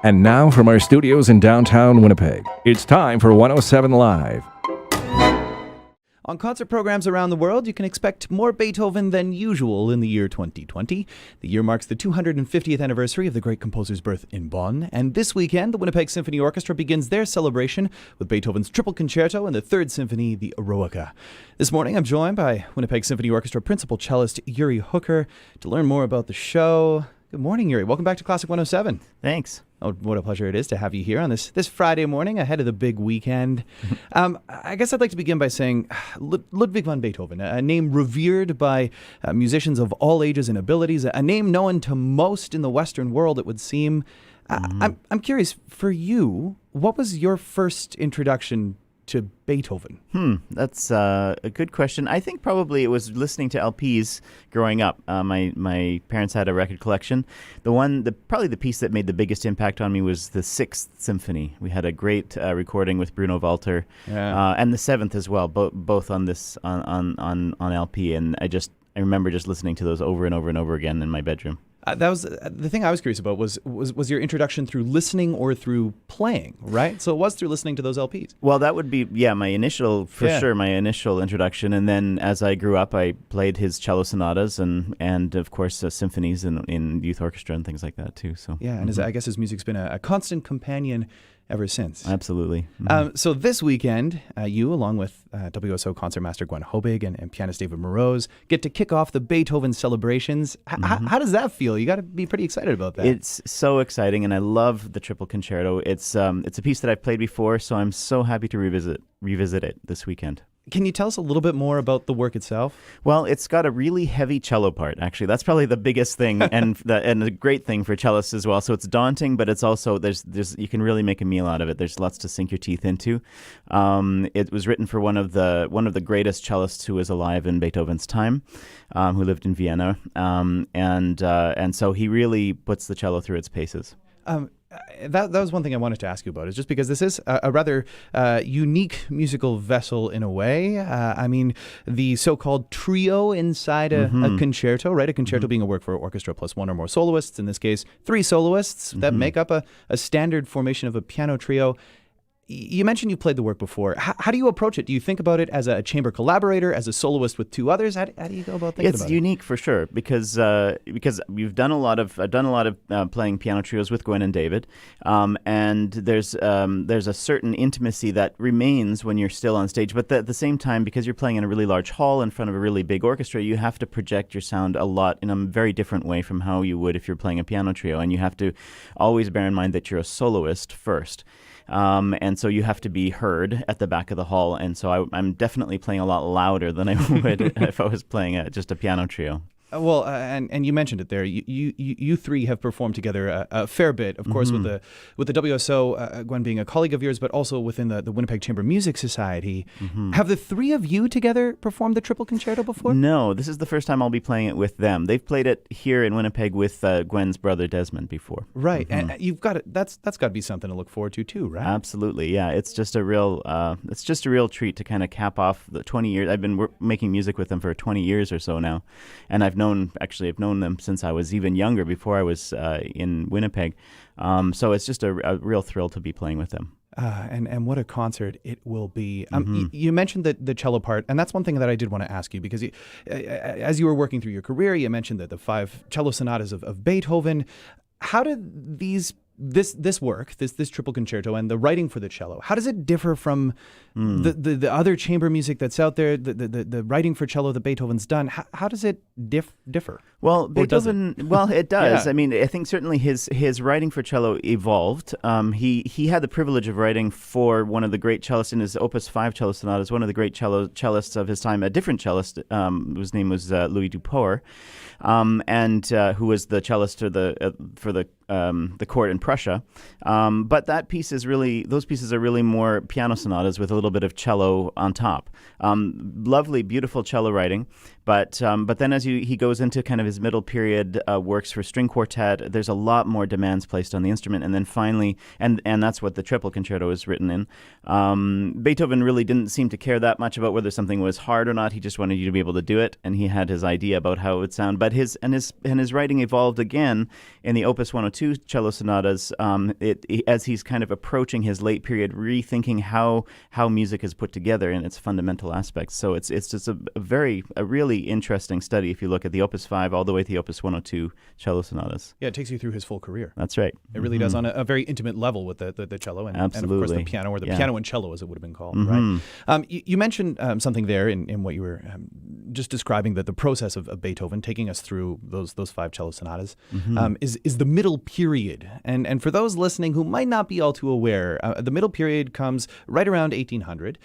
And now from our studios in downtown Winnipeg, it's time for 107 Live. On concert programs around the world, you can expect more Beethoven than usual in the year 2020. The year marks the 250th anniversary of the great composer's birth in Bonn, and this weekend, the Winnipeg Symphony Orchestra begins their celebration with Beethoven's Triple Concerto and the Third Symphony, the Eroica. This morning, I'm joined by Winnipeg Symphony Orchestra Principal Cellist Yuri to learn more about the show. Good morning, Yuri. Welcome back to Classic 107. Thanks. Oh, what a pleasure it is to have you here on this Friday morning ahead of the big weekend. I guess I'd like to begin by saying Ludwig van Beethoven, a name revered by musicians of all ages and abilities, a name known to most in the Western world, it would seem. I'm curious, for you, what was your first introduction to Beethoven? That's a good question. I think probably it was listening to LPs growing up. My parents had a record collection. Probably the piece that made the biggest impact on me was the Sixth Symphony. We had a great recording with Bruno Walter, and the Seventh as well, both on this on LP. And I remember just listening to those over and over and over again in my bedroom. That was the thing I was curious about was your introduction through listening or through playing, right? So it was through listening to those LPs. Well, that would be, my initial introduction. And then as I grew up, I played his cello sonatas and of course, symphonies in youth orchestra and things like that too. So and I guess his music's been a constant companion ever since. Absolutely. So this weekend, you, along with WSO concertmaster Gwen Hobig and pianist David Morose, get to kick off the Beethoven celebrations. How does that feel? You got to be pretty excited about that. It's so exciting, and I love the Triple Concerto. It's a piece that I've played before, so I'm so happy to revisit it this weekend. Can you tell us a little bit more about the work itself? Well, it's got a really heavy cello part, actually. That's probably the biggest thing and a great thing for cellists as well. So it's daunting, but it's also, there's you can really make a meal out of it. There's lots to sink your teeth into. It was written for one of the greatest cellists who was alive in Beethoven's time, who lived in Vienna. And so he really puts the cello through its paces. That was one thing I wanted to ask you about, is just because this is a rather unique musical vessel in a way. I mean, the so-called trio inside a concerto, right? A concerto being a work for orchestra plus one or more soloists, in this case, three soloists that make up a standard formation of a piano trio. You mentioned you played the work before. How do you approach it? Do you think about it as a chamber collaborator, as a soloist with two others? How do you go about thinking about it? It's unique for sure because we've done a lot of playing piano trios with Gwen and David, and there's a certain intimacy that remains when you're still on stage. But at the same time, because you're playing in a really large hall in front of a really big orchestra, you have to project your sound a lot in a very different way from how you would if you're playing a piano trio, and you have to always bear in mind that you're a soloist first. And so you have to be heard at the back of the hall. And so I'm definitely playing a lot louder than I would if I was playing just a piano trio. Well, and you mentioned it there. You three have performed together a fair bit, of course, with the WSO, Gwen being a colleague of yours, but also within the Winnipeg Chamber Music Society. Have the three of you together performed the Triple Concerto before? No, this is the first time I'll be playing it with them. They've played it here in Winnipeg with Gwen's brother Desmond before. Right, and you've got it. That's got to be something to look forward to too, right? Absolutely, yeah. It's just a real treat to kind of cap off the 20 years. I've been making music with them for 20 years or so now, and I've known them since I was even younger, before I was in Winnipeg. So it's just a real thrill to be playing with them. And what a concert it will be. You mentioned the cello part, and that's one thing that I did want to ask you, because as you were working through your career, you mentioned that the 5 cello sonatas of Beethoven. How did this work, this Triple Concerto and the writing for the cello, how does it differ from the other chamber music that's out there, the writing for cello that Beethoven's done? How does it differ? Well, Beethoven, it does. Yeah. I mean, I think certainly his writing for cello evolved. He had the privilege of writing for one of the great cellists in his Opus 5 cello sonatas, one of the great cellists of his time, a different cellist, whose name was Louis Duport, and who was the cellist for the court in Prussia. But those pieces are really more piano sonatas with a little bit of cello on top. Lovely, beautiful cello writing. But then as he goes into kind of his middle period works for string quartet, there's a lot more demands placed on the instrument. And then finally, and that's what the Triple Concerto is written in, Beethoven really didn't seem to care that much about whether something was hard or not. He just wanted you to be able to do it. And he had his idea about how it would sound. But his writing evolved again in the Opus 102 cello sonatas sonatas, as he's kind of approaching his late period, rethinking how music is put together in its fundamental aspects. So it's just a really interesting study if you look at the Opus 5 all the way to the Opus 102 cello sonatas. Yeah, it takes you through his full career. That's right. It really does on a very intimate level with the cello and of course the piano, or the piano and cello as it would have been called, right? You mentioned something there in what you were just describing, that the process of Beethoven taking us through those 5 cello sonatas is the middle period. And for those listening who might not be all too aware, the middle period comes right around 1800.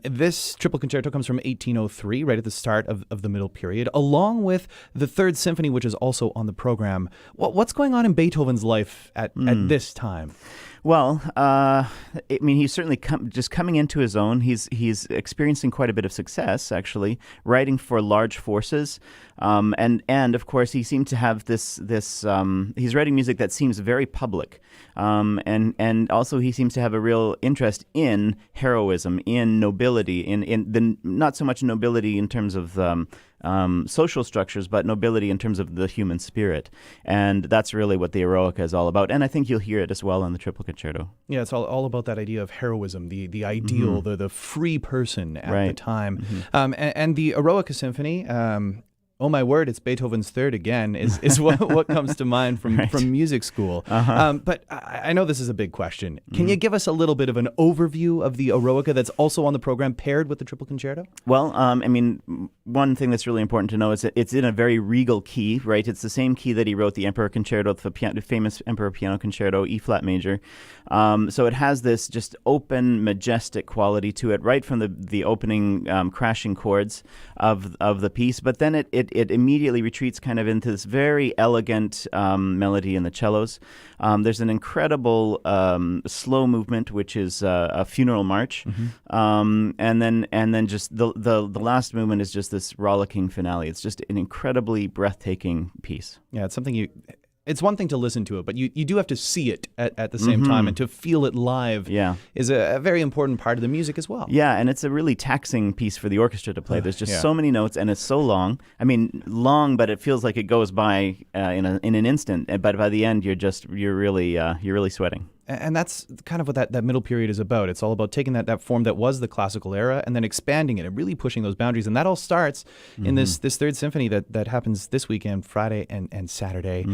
This triple concerto comes from 1803, right at the start of the middle period, along with the Third Symphony, which is also on the program. What's going on in Beethoven's life at this time? Well, I mean, he's certainly just coming into his own. He's experiencing quite a bit of success, actually, writing for large forces, and of course he seemed to have this. He's writing music that seems very public, and also he seems to have a real interest in heroism, in nobility, in the not so much nobility in terms of social structures, but nobility in terms of the human spirit. And that's really what the Eroica is all about. And I think you'll hear it as well on the Triple Concerto. Yeah, it's all about that idea of heroism, the ideal, the free person at the time. And the Eroica Symphony, oh my word, it's Beethoven's third again, is what comes to mind from music school. But I know this is a big question. Can you give us a little bit of an overview of the Eroica that's also on the program paired with the Triple Concerto? Well, I mean, one thing that's really important to know is that it's in a very regal key, right? It's the same key that he wrote the Emperor Concerto, the famous Emperor Piano Concerto, E-flat major. So it has this just open, majestic quality to it, right from the opening crashing chords of the piece. But then it immediately retreats kind of into this very elegant melody in the cellos. There's an incredible slow movement, which is a funeral march, and then just the last movement is just this rollicking finale. It's just an incredibly breathtaking piece. Yeah, it's something it's one thing to listen to it, but you do have to see it at the same time, and to feel it live is a very important part of the music as well. Yeah, and it's a really taxing piece for the orchestra to play. There's just so many notes, and it's so long. I mean, long, but it feels like it goes by in an instant. But by the end, you're really sweating. And that's kind of what that middle period is about. It's all about taking that form that was the classical era and then expanding it and really pushing those boundaries. And that all starts in this Third Symphony that happens this weekend, Friday and Saturday.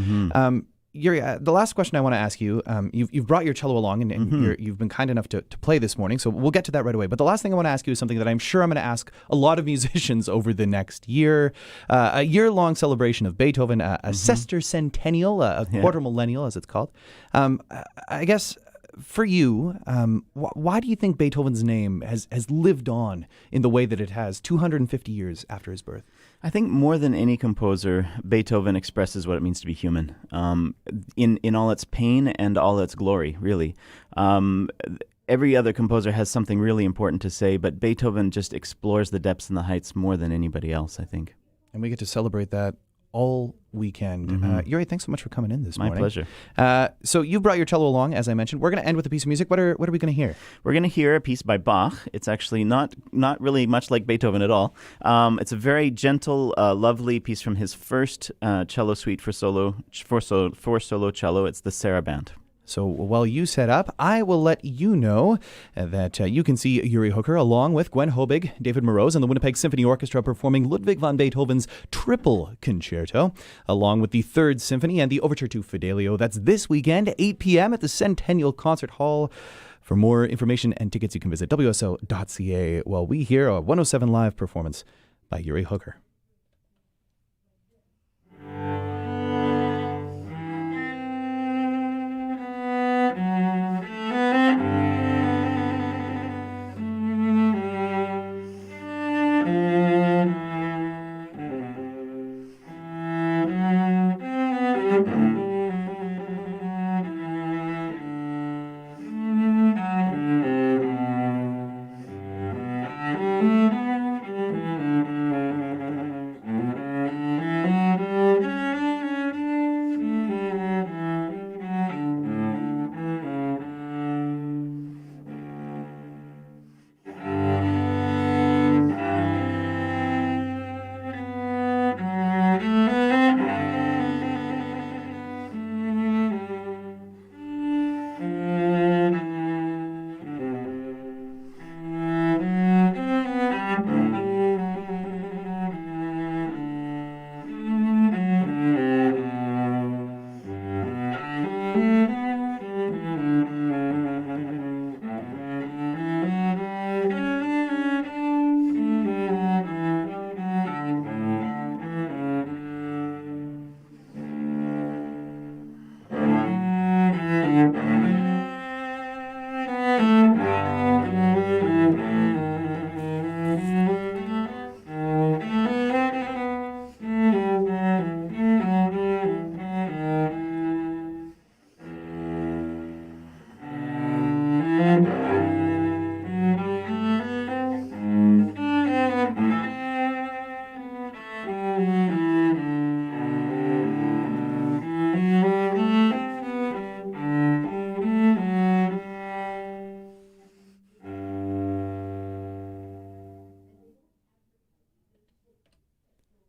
Yuri, the last question I want to ask you, you've brought your cello along and you've been kind enough to play this morning, so we'll get to that right away. But the last thing I want to ask you is something that I'm sure I'm going to ask a lot of musicians over the next year. A year-long celebration of Beethoven, a sesquicentennial, a quarter millennial as it's called. I guess for you, why do you think Beethoven's name has lived on in the way that it has 250 years after his birth? I think more than any composer, Beethoven expresses what it means to be human, in all its pain and all its glory, really. Every other composer has something really important to say, but Beethoven just explores the depths and the heights more than anybody else, I think. And we get to celebrate that all weekend. Yuri, thanks so much for coming in this morning. My pleasure. So you brought your cello along, as I mentioned. We're going to end with a piece of music. What are we going to hear? We're going to hear a piece by Bach. It's actually not really much like Beethoven at all. It's a very gentle, lovely piece from his first cello suite for solo cello. It's the Sarabande. So while you set up, I will let you know that you can see Yuri Hooker along with Gwen Hobig, David Moroz, and the Winnipeg Symphony Orchestra performing Ludwig van Beethoven's Triple Concerto, along with the Third Symphony and the Overture to Fidelio. That's this weekend, 8 p.m. at the Centennial Concert Hall. For more information and tickets, you can visit wso.ca while we hear a 107 Live performance by Yuri Hooker.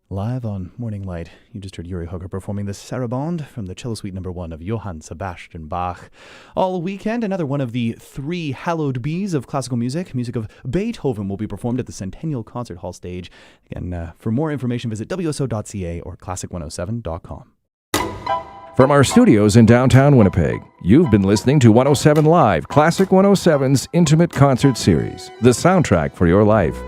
Live on Morning Light, you just heard Yuri performing the Sarabande from the Cello Suite No. 1 of Johann Sebastian Bach. All weekend, another one of the three hallowed bees of classical music, music of Beethoven, will be performed at the Centennial Concert Hall stage. Again, for more information, visit wso.ca or classic107.com. From our studios in downtown Winnipeg, you've been listening to 107 Live, Classic 107's Intimate Concert Series, the soundtrack for your life.